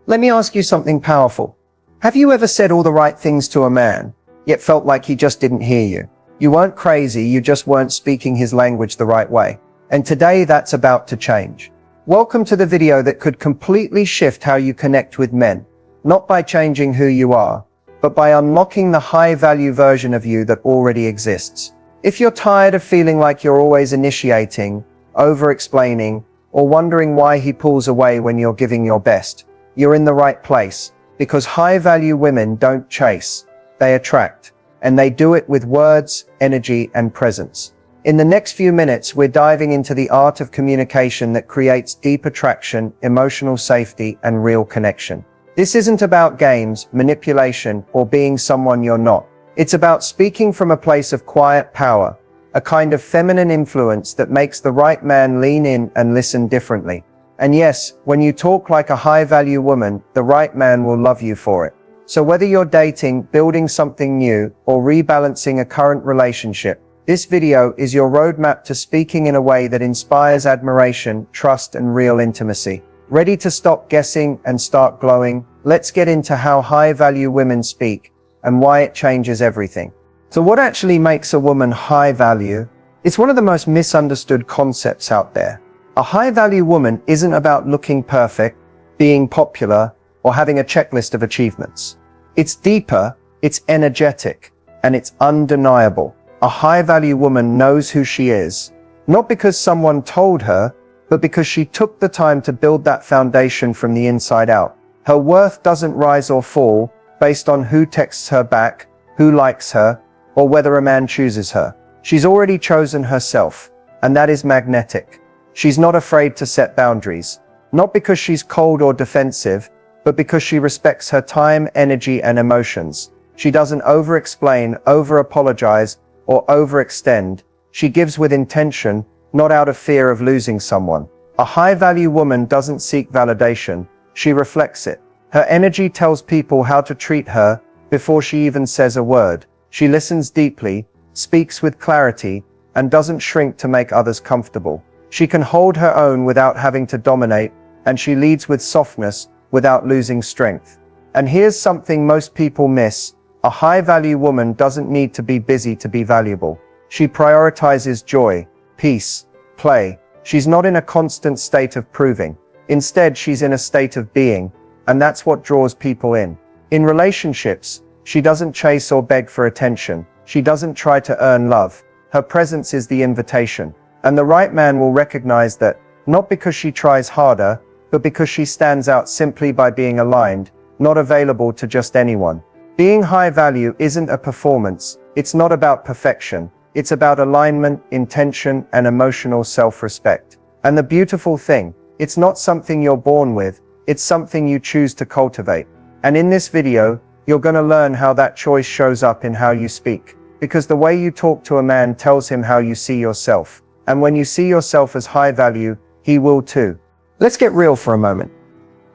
Let me ask you something powerful. Have you ever said all the right things to a man, yet felt like he just didn't hear you? You weren't crazy, you just weren't speaking his language the right way. And today that's about to change. Welcome to the video that could completely shift how you connect with men, not by changing who you are, but by unlocking the high-value version of you that already exists. If you're tired of feeling like you're always initiating, over-explaining, or wondering why he pulls away when you're giving your best, you're in the right place, because high-value women don't chase, they attract, and they do it with words, energy, and presence. In the next few minutes, we're diving into the art of communication that creates deep attraction, emotional safety, and real connection. This isn't about games, manipulation, or being someone you're not. It's about speaking from a place of quiet power, a kind of feminine influence that makes the right man lean in and listen differently. And yes, when you talk like a high-value woman, the right man will love you for it. So whether you're dating, building something new, or rebalancing a current relationship, this video is your roadmap to speaking in a way that inspires admiration, trust, and real intimacy. Ready to stop guessing and start glowing? Let's get into how high-value women speak and why it changes everything. So what actually makes a woman high value? It's one of the most misunderstood concepts out there. A high-value woman isn't about looking perfect, being popular, or having a checklist of achievements. It's deeper, it's energetic, and it's undeniable. A high-value woman knows who she is, not because someone told her, but because she took the time to build that foundation from the inside out. Her worth doesn't rise or fall based on who texts her back, who likes her, or whether a man chooses her. She's already chosen herself, and that is magnetic. She's not afraid to set boundaries, not because she's cold or defensive, but because she respects her time, energy, and emotions. She doesn't over-explain, over-apologize, or overextend. She gives with intention, not out of fear of losing someone. A high-value woman doesn't seek validation, she reflects it. Her energy tells people how to treat her before she even says a word. She listens deeply, speaks with clarity, and doesn't shrink to make others comfortable. She can hold her own without having to dominate, and she leads with softness without losing strength. And here's something most people miss. A high-value woman doesn't need to be busy to be valuable. She prioritizes joy, peace, play. She's not in a constant state of proving. Instead, she's in a state of being, and that's what draws people in. In relationships, she doesn't chase or beg for attention. She doesn't try to earn love. Her presence is the invitation. And the right man will recognize that, not because she tries harder, but because she stands out simply by being aligned, not available to just anyone. Being high value isn't a performance. It's not about perfection. It's about alignment, intention, and emotional self-respect. And the beautiful thing, it's not something you're born with, it's something you choose to cultivate. And in this video, you're going to learn how that choice shows up in how you speak. Because the way you talk to a man tells him how you see yourself. And when you see yourself as high value, he will too. Let's get real for a moment.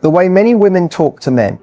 The way many women talk to men,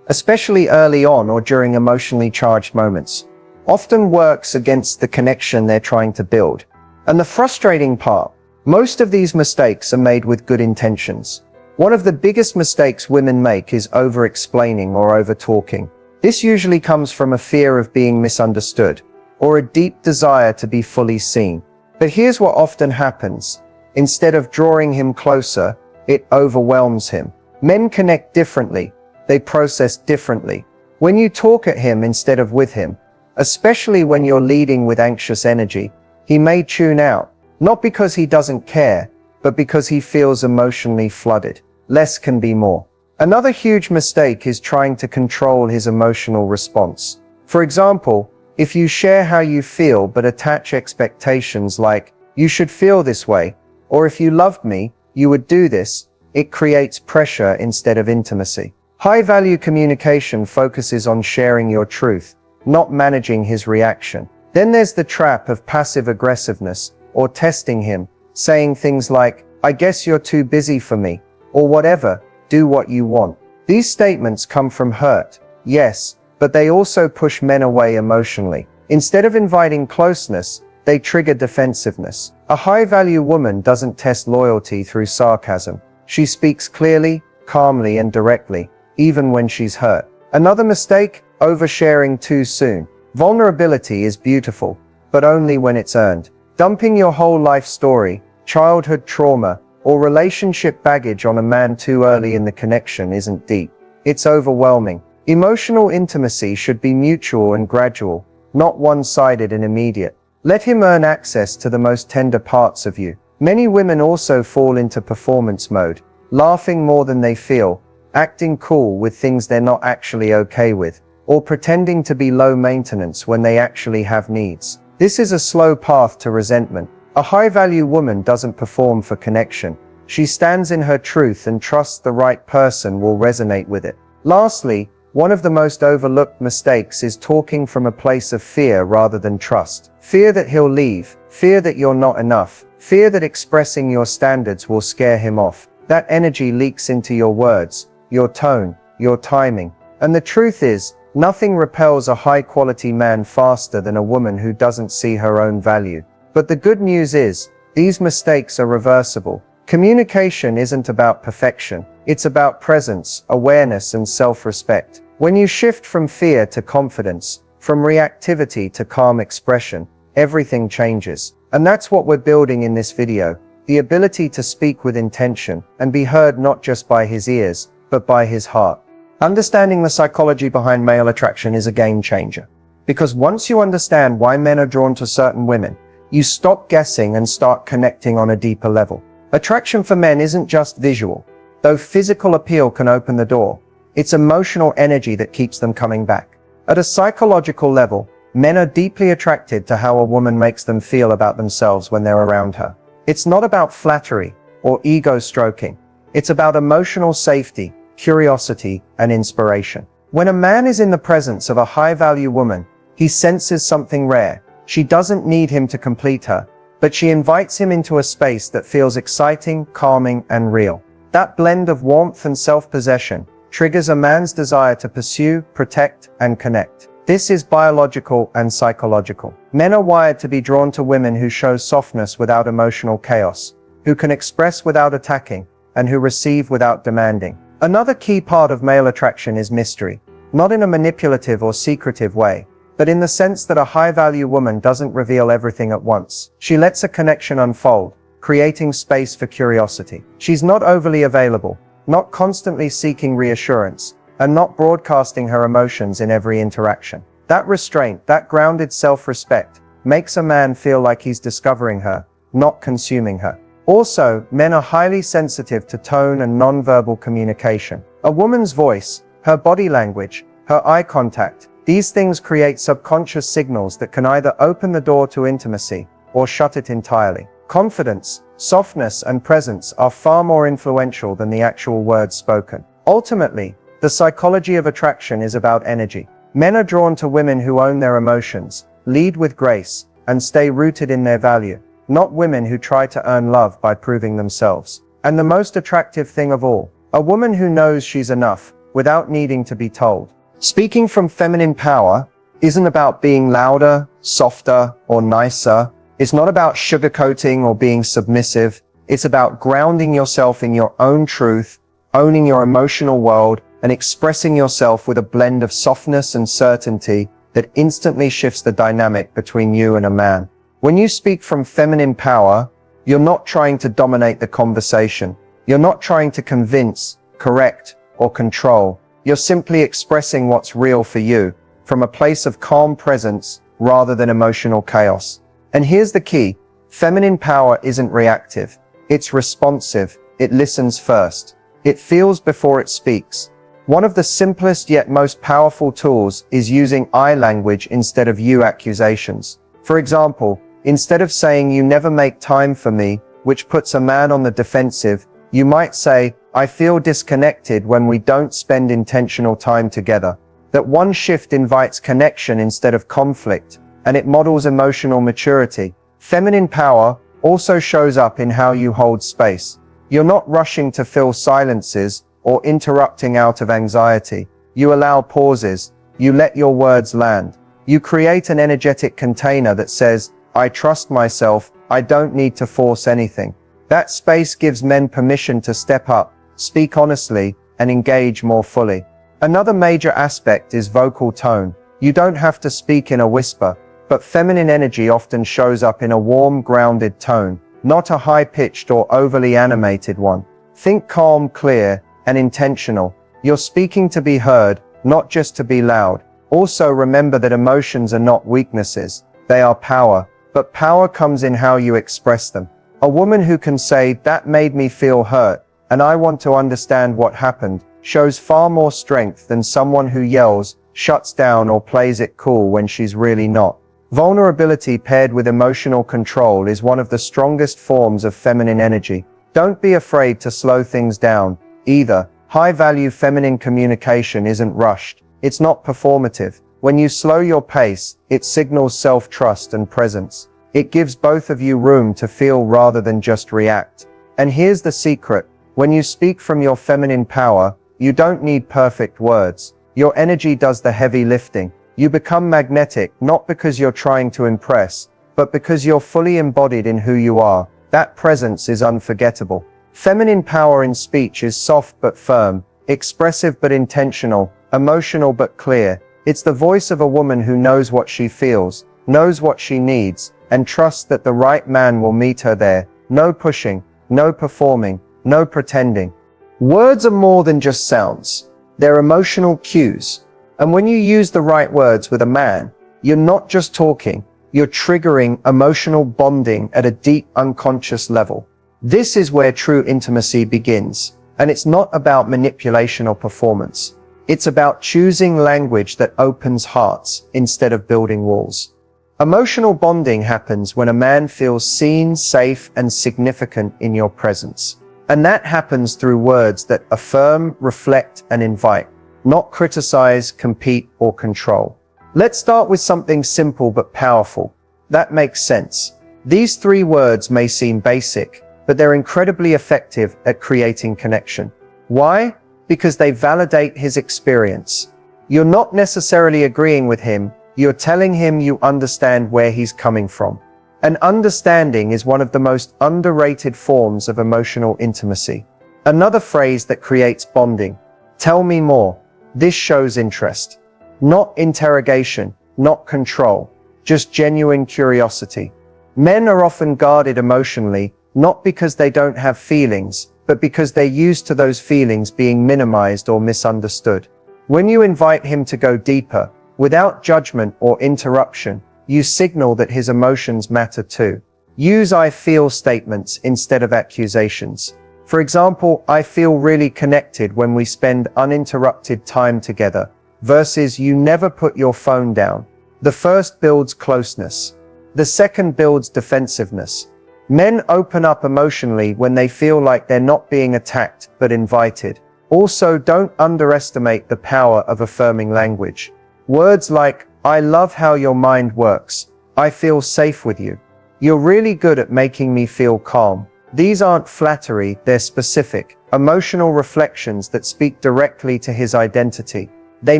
especially early on or during emotionally charged moments, often works against the connection they're trying to build. And the frustrating part, most of these mistakes are made with good intentions. One of the biggest mistakes women make is over-explaining or over-talking. This usually comes from a fear of being misunderstood, or a deep desire to be fully seen. But here's what often happens. Instead of drawing him closer, it overwhelms him. Men connect differently. They process differently. When you talk at him instead of with him, especially when you're leading with anxious energy, he may tune out, not because he doesn't care, but because he feels emotionally flooded. Less can be more. Another huge mistake is trying to control his emotional response. For example, if you share how you feel but attach expectations like, you should feel this way, or if you loved me, you would do this, it creates pressure instead of intimacy. High-value communication focuses on sharing your truth, not managing his reaction. Then there's the trap of passive aggressiveness, or testing him, saying things like, I guess you're too busy for me, or whatever, do what you want. These statements come from hurt, yes, but they also push men away emotionally. Instead of inviting closeness, they trigger defensiveness. A high-value woman doesn't test loyalty through sarcasm. She speaks clearly, calmly, and directly. even when she's hurt. Another mistake, oversharing too soon. Vulnerability is beautiful, but only when it's earned. Dumping your whole life story, childhood trauma, or relationship baggage on a man too early in the connection isn't deep. It's overwhelming. Emotional intimacy should be mutual and gradual, not one-sided and immediate. Let him earn access to the most tender parts of you. Many women also fall into performance mode, laughing more than they feel, acting cool with things they're not actually okay with, or pretending to be low maintenance when they actually have needs. This is a slow path to resentment. A high-value woman doesn't perform for connection. She stands in her truth and trusts the right person will resonate with it. Lastly, one of the most overlooked mistakes is talking from a place of fear rather than trust. Fear that he'll leave, fear that you're not enough, fear that expressing your standards will scare him off. That energy leaks into your words, your tone, your timing. And the truth is, nothing repels a high-quality man faster than a woman who doesn't see her own value. But the good news is, these mistakes are reversible. Communication isn't about perfection. It's about presence, awareness, and self-respect. When you shift from fear to confidence, from reactivity to calm expression, everything changes. And that's what we're building in this video. The ability to speak with intention and be heard not just by his ears, but by his heart. Understanding the psychology behind male attraction is a game changer. Because once you understand why men are drawn to certain women, you stop guessing and start connecting on a deeper level. Attraction for men isn't just visual. Though physical appeal can open the door, it's emotional energy that keeps them coming back. At a psychological level, men are deeply attracted to how a woman makes them feel about themselves when they're around her. It's not about flattery or ego stroking. It's about emotional safety, curiosity, and inspiration. When a man is in the presence of a high-value woman, he senses something rare. She doesn't need him to complete her, but she invites him into a space that feels exciting, calming, and real. That blend of warmth and self-possession triggers a man's desire to pursue, protect, and connect. This is biological and psychological. Men are wired to be drawn to women who show softness without emotional chaos, who can express without attacking, and who receive without demanding. Another key part of male attraction is mystery, not in a manipulative or secretive way, but in the sense that a high-value woman doesn't reveal everything at once. She lets a connection unfold, creating space for curiosity. She's not overly available, not constantly seeking reassurance, and not broadcasting her emotions in every interaction. That restraint, that grounded self-respect, makes a man feel like he's discovering her, not consuming her. Also, men are highly sensitive to tone and nonverbal communication. A woman's voice, her body language, her eye contact, these things create subconscious signals that can either open the door to intimacy or shut it entirely. Confidence, softness, and presence are far more influential than the actual words spoken. Ultimately, the psychology of attraction is about energy. Men are drawn to women who own their emotions, lead with grace, and stay rooted in their value, not women who try to earn love by proving themselves. And the most attractive thing of all, a woman who knows she's enough without needing to be told. Speaking from feminine power isn't about being louder, softer, or nicer. It's not about sugarcoating or being submissive. It's about grounding yourself in your own truth, owning your emotional world, and expressing yourself with a blend of softness and certainty that instantly shifts the dynamic between you and a man. When you speak from feminine power, you're not trying to dominate the conversation. You're not trying to convince, correct, or control. You're simply expressing what's real for you, from a place of calm presence rather than emotional chaos. And here's the key. Feminine power isn't reactive. It's responsive. It listens first. It feels before it speaks. One of the simplest yet most powerful tools is using I language instead of you accusations. For example, instead of saying you never make time for me, which puts a man on the defensive, you might say, I feel disconnected when we don't spend intentional time together. That one shift invites connection instead of conflict, and it models emotional maturity. Feminine power also shows up in how you hold space. You're not rushing to fill silences or interrupting out of anxiety. You allow pauses. You let your words land. You create an energetic container that says, I trust myself. I don't need to force anything. That space gives men permission to step up, speak honestly, and engage more fully. Another major aspect is vocal tone. You don't have to speak in a whisper, but feminine energy often shows up in a warm, grounded tone, not a high-pitched or overly animated one. Think calm, clear, and intentional. You're speaking to be heard, not just to be loud. Also remember that emotions are not weaknesses, they are power, but power comes in how you express them. A woman who can say, "That made me feel hurt, and I want to understand what happened," shows far more strength than someone who yells, shuts down, or plays it cool when she's really not. Vulnerability paired with emotional control is one of the strongest forms of feminine energy. Don't be afraid to slow things down, either. High-value feminine communication isn't rushed. It's not performative. When you slow your pace, it signals self-trust and presence. It gives both of you room to feel rather than just react. And here's the secret. When you speak from your feminine power, you don't need perfect words. Your energy does the heavy lifting. You become magnetic, not because you're trying to impress, but because you're fully embodied in who you are. That presence is unforgettable. Feminine power in speech is soft but firm, expressive but intentional, emotional but clear. It's the voice of a woman who knows what she feels, knows what she needs, and trusts that the right man will meet her there. No pushing, no performing, no pretending. Words are more than just sounds. They're emotional cues. And when you use the right words with a man, you're not just talking, you're triggering emotional bonding at a deep unconscious level. This is where true intimacy begins. And it's not about manipulation or performance. It's about choosing language that opens hearts instead of building walls. Emotional bonding happens when a man feels seen, safe, and significant in your presence. And that happens through words that affirm, reflect, and invite, not criticize, compete, or control. Let's start with something simple but powerful. That makes sense. These three words may seem basic, but they're incredibly effective at creating connection. Why? Because they validate his experience. You're not necessarily agreeing with him, you're telling him you understand where he's coming from. And understanding is one of the most underrated forms of emotional intimacy. Another phrase that creates bonding. Tell me more. This shows interest. Not interrogation, not control, just genuine curiosity. Men are often guarded emotionally, not because they don't have feelings, but because they're used to those feelings being minimized or misunderstood. When you invite him to go deeper, without judgment or interruption, you signal that his emotions matter too. Use "I feel" statements instead of accusations. For example, "I feel really connected when we spend uninterrupted time together," versus "You never put your phone down." The first builds closeness. The second builds defensiveness. Men open up emotionally when they feel like they're not being attacked, but invited. Also, don't underestimate the power of affirming language. Words like, "I love how your mind works," "I feel safe with you," "You're really good at making me feel calm." These aren't flattery, they're specific, emotional reflections that speak directly to his identity. They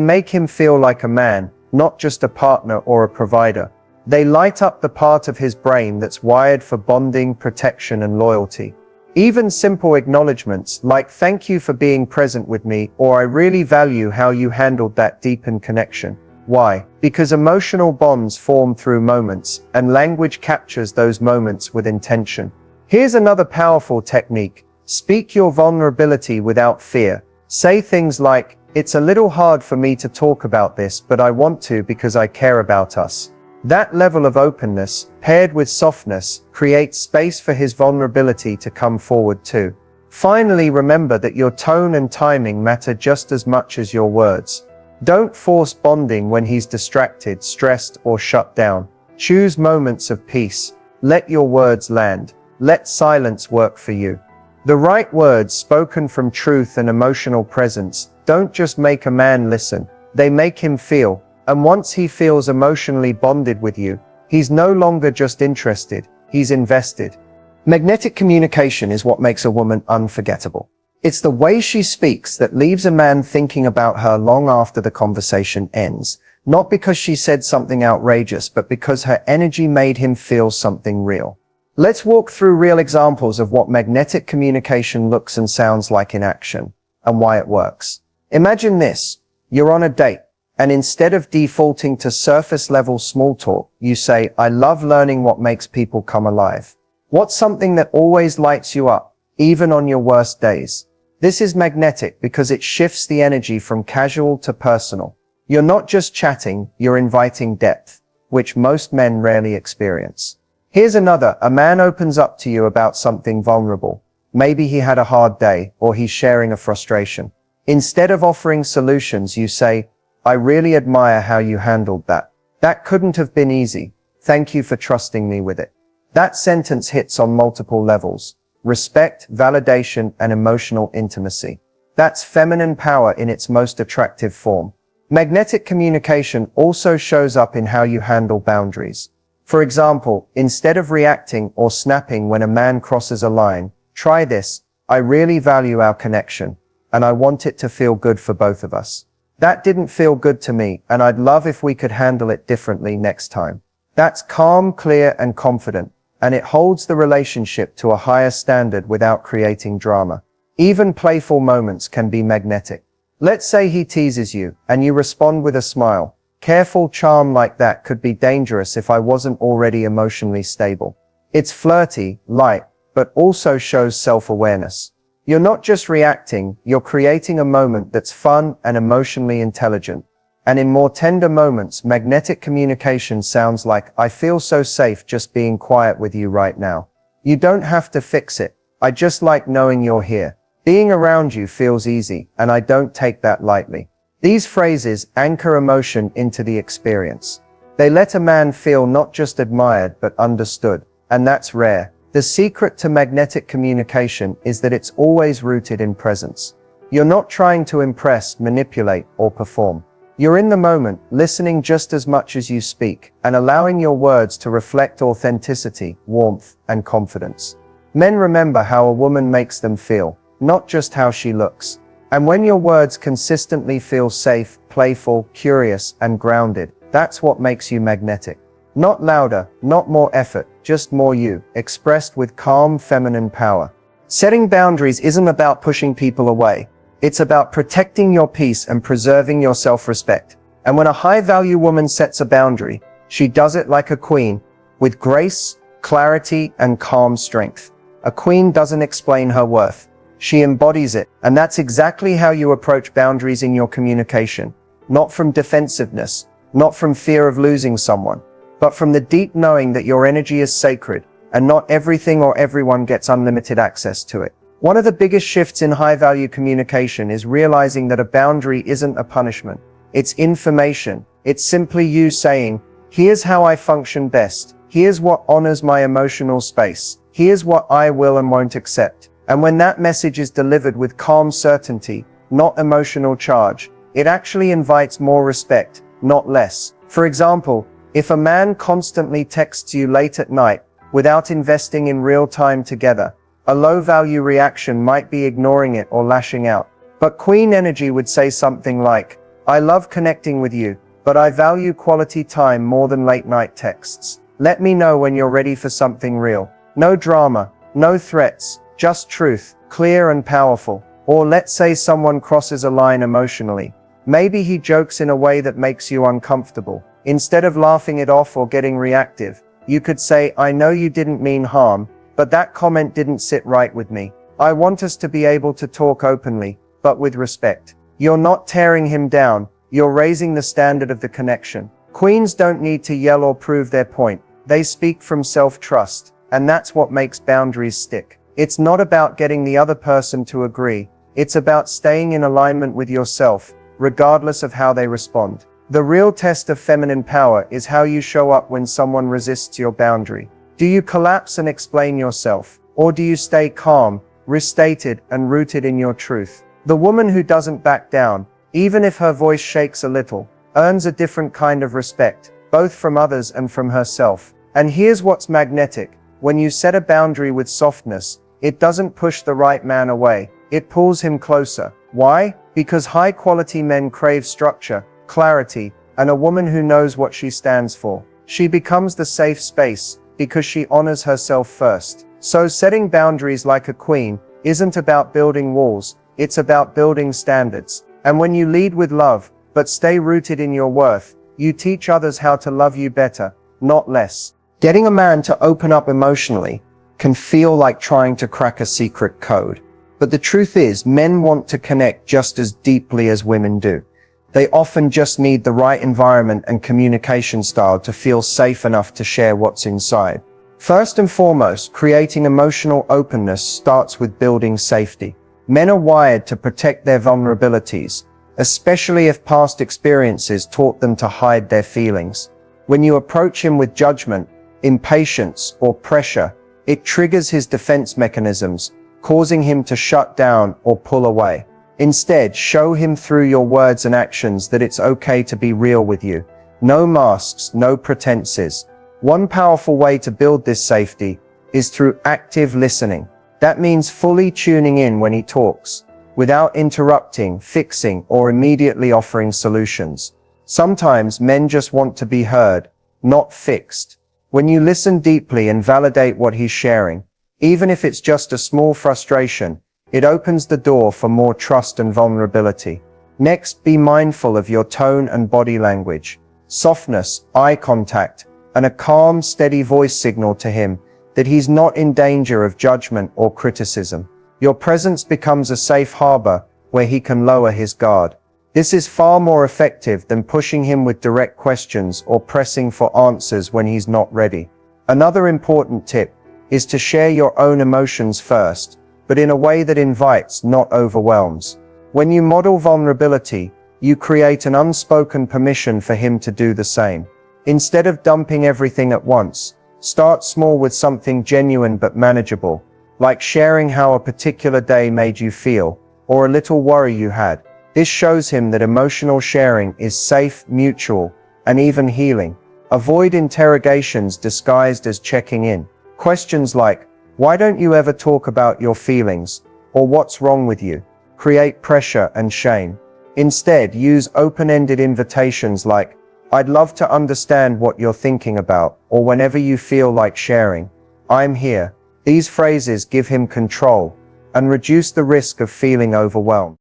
make him feel like a man, not just a partner or a provider. They light up the part of his brain that's wired for bonding, protection, and loyalty. Even simple acknowledgements like "Thank you for being present with me," or "I really value how you handled that," deepen connection. Why? Because emotional bonds form through moments, and language captures those moments with intention. Here's another powerful technique. Speak your vulnerability without fear. Say things like, "It's a little hard for me to talk about this, but I want to because I care about us." That level of openness, paired with softness, creates space for his vulnerability to come forward too. Finally, remember that your tone and timing matter just as much as your words. Don't force bonding when he's distracted, stressed, or shut down. Choose moments of peace. Let your words land. Let silence work for you. The right words, spoken from truth and emotional presence, don't just make a man listen, they make him feel. And once he feels emotionally bonded with you, he's no longer just interested, he's invested. Magnetic communication is what makes a woman unforgettable. It's the way she speaks that leaves a man thinking about her long after the conversation ends, not because she said something outrageous, but because her energy made him feel something real. Let's walk through real examples of what magnetic communication looks and sounds like in action. and why it works. Imagine this. You're on a date, and instead of defaulting to surface-level small talk, you say, "I love learning what makes people come alive. What's something that always lights you up, even on your worst days?" This is magnetic because it shifts the energy from casual to personal. You're not just chatting, you're inviting depth, which most men rarely experience. Here's another. A man opens up to you about something vulnerable. Maybe he had a hard day, or he's sharing a frustration. Instead of offering solutions, you say, "I really admire how you handled that. That couldn't have been easy. Thank you for trusting me with it." That sentence hits on multiple levels: respect, validation, and emotional intimacy. That's feminine power in its most attractive form. Magnetic communication also shows up in how you handle boundaries. For example, instead of reacting or snapping when a man crosses a line, try this: "I really value our connection, and I want it to feel good for both of us. That didn't feel good to me, and I'd love if we could handle it differently next time." That's calm, clear, and confident, and it holds the relationship to a higher standard without creating drama. Even playful moments can be magnetic. Let's say he teases you, and you respond with a smile. Careful charm like that could be dangerous if I wasn't already emotionally stable. It's flirty, light, but also shows self-awareness. You're not just reacting, you're creating a moment that's fun and emotionally intelligent. And in more tender moments, magnetic communication sounds like, "I feel so safe just being quiet with you right now. You don't have to fix it. I just like knowing you're here. Being around you feels easy, and I don't take that lightly." These phrases anchor emotion into the experience. They let a man feel not just admired, but understood. And that's rare. The secret to magnetic communication is that it's always rooted in presence. You're not trying to impress, manipulate, or perform. You're in the moment, listening just as much as you speak, and allowing your words to reflect authenticity, warmth, and confidence. Men remember how a woman makes them feel, not just how she looks. And when your words consistently feel safe, playful, curious, and grounded, that's what makes you magnetic. Not louder, not more effort, just more you, expressed with calm feminine power. Setting boundaries isn't about pushing people away. It's about protecting your peace and preserving your self-respect. And when a high-value woman sets a boundary, she does it like a queen, with grace, clarity, and calm strength. A queen doesn't explain her worth. She embodies it, and that's exactly how you approach boundaries in your communication. Not from defensiveness, not from fear of losing someone, but from the deep knowing that your energy is sacred, and not everything or everyone gets unlimited access to it. One of the biggest shifts in high-value communication is realizing that a boundary isn't a punishment. It's information. It's simply you saying, "Here's how I function best. Here's what honors my emotional space. Here's what I will and won't accept." And when that message is delivered with calm certainty, not emotional charge, it actually invites more respect, not less. For example, if a man constantly texts you late at night without investing in real time together, a low-value reaction might be ignoring it or lashing out. But Queen Energy would say something like, "I love connecting with you, but I value quality time more than late-night texts. Let me know when you're ready for something real. No drama, no threats, just truth, clear and powerful." Or let's say someone crosses a line emotionally. Maybe he jokes in a way that makes you uncomfortable. Instead of laughing it off or getting reactive, you could say, "I know you didn't mean harm, but that comment didn't sit right with me. I want us to be able to talk openly, but with respect." You're not tearing him down, you're raising the standard of the connection. Queens don't need to yell or prove their point. They speak from self-trust, and that's what makes boundaries stick. It's not about getting the other person to agree. It's about staying in alignment with yourself, regardless of how they respond. The real test of feminine power is how you show up when someone resists your boundary. Do you collapse and explain yourself? Or do you stay calm, restated, and rooted in your truth? The woman who doesn't back down, even if her voice shakes a little, earns a different kind of respect, both from others and from herself. And here's what's magnetic. When you set a boundary with softness, it doesn't push the right man away. It pulls him closer. Why? Because high-quality men crave structure, clarity, and a woman who knows what she stands for. She becomes the safe space, because she honors herself first. So setting boundaries like a queen isn't about building walls, It's about building standards. And when you lead with love, but stay rooted in your worth, you teach others how to love you better, not less. Getting a man to open up emotionally can feel like trying to crack a secret code. But the truth is, men want to connect just as deeply as women do. They often just need the right environment and communication style to feel safe enough to share what's inside. First and foremost, creating emotional openness starts with building safety. Men are wired to protect their vulnerabilities, especially if past experiences taught them to hide their feelings. When you approach him with judgment, impatience, or pressure, it triggers his defense mechanisms, causing him to shut down or pull away. Instead, show him through your words and actions that it's okay to be real with you. No masks, no pretenses. One powerful way to build this safety is through active listening. That means fully tuning in when he talks, without interrupting, fixing, or immediately offering solutions. Sometimes men just want to be heard, not fixed. When you listen deeply and validate what he's sharing, even if it's just a small frustration, it opens the door for more trust and vulnerability. Next, be mindful of your tone and body language. Softness, eye contact, and a calm, steady voice signal to him that he's not in danger of judgment or criticism. Your presence becomes a safe harbor where he can lower his guard. This is far more effective than pushing him with direct questions or pressing for answers when he's not ready. Another important tip is to share your own emotions first, but in a way that invites, not overwhelms. When you model vulnerability, you create an unspoken permission for him to do the same. Instead of dumping everything at once, start small with something genuine but manageable, like sharing how a particular day made you feel, or a little worry you had. This shows him that emotional sharing is safe, mutual, and even healing. Avoid interrogations disguised as checking in. Questions like, "Why don't you ever talk about your feelings?" or "What's wrong with you?" create pressure and shame. Instead, use open-ended invitations like, "I'd love to understand what you're thinking about," or "Whenever you feel like sharing, I'm here." These phrases give him control and reduce the risk of feeling overwhelmed.